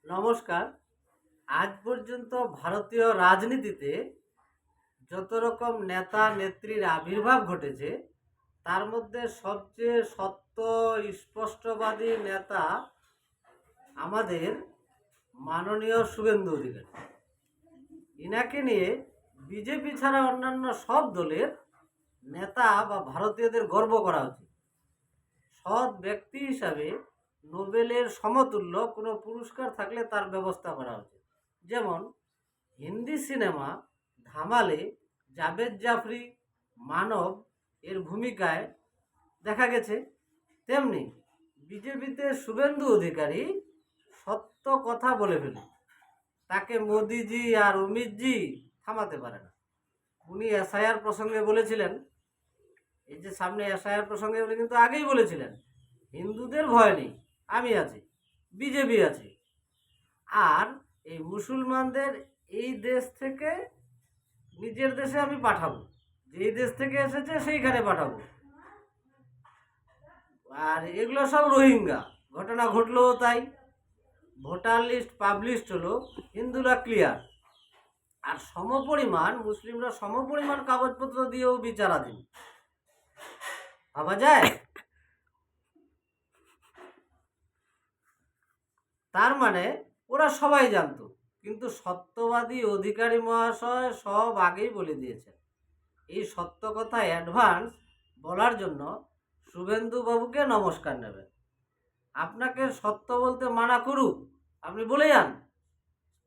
নমস্কার। আজ পর্যন্ত ভারতীয় রাজনীতিতে যত রকম নেতা নেত্রীর আবির্ভাব ঘটেছে তার মধ্যে সবচেয়ে সত্য স্পষ্টবাদী নেতা আমাদের মাননীয় শুভেন্দু অধিকারী। ইনাকে নিয়ে বিজেপি ছাড়া অন্যান্য সব দলের নেতা বা ভারতীয়দের গর্ব করা উচিত। সৎ ব্যক্তি হিসাবে নোবেলের সমতুল্য কোনো পুরস্কার থাকলে তার ব্যবস্থা করা উচিত। যেমন হিন্দি সিনেমা ধামালে জাভেদ জাফরি মানব এর ভূমিকায় দেখা গেছে, তেমনি বিজেপিতে শুভেন্দু অধিকারী সত্য কথা বলে ফেলে, তাকে মোদিজি আর অমিতজি থামাতে পারে না। উনি এসআইআর প্রসঙ্গে বলেছিলেন, এই যে সামনে এসআইআর প্রসঙ্গে উনি কিন্তু আগেই বলেছিলেন হিন্দুদের ভয় নেই, আমি আছি, বিজেপি আছে, আর এই মুসলমানদের এই দেশ থেকে নিজের দেশে আমি পাঠাবো, যেই দেশ থেকে এসেছে সেইখানে পাঠাবো। আর এগুলো সব রোহিঙ্গা, ঘটনা ঘটলেও তাই। ভোটার লিস্ট পাবলিশড হলো, হিন্দুরা ক্লিয়ার, আর সমপরিমাণ মুসলিমরা সমপরিমাণ কাগজপত্র দিয়েও বিচারাধীন। ভাবা যায়? তার মানে ওরা সবাই জানতো, কিন্তু সত্যবাদী অধিকারী মহাশয় সব আগেই বলে দিয়েছেন। এই সত্য কথা অ্যাডভান্স বলার জন্য শুভেন্দু বাবুকে নমস্কার নেবেন। আপনাকে সত্য বলতে মানা করুক, আপনি বলে যান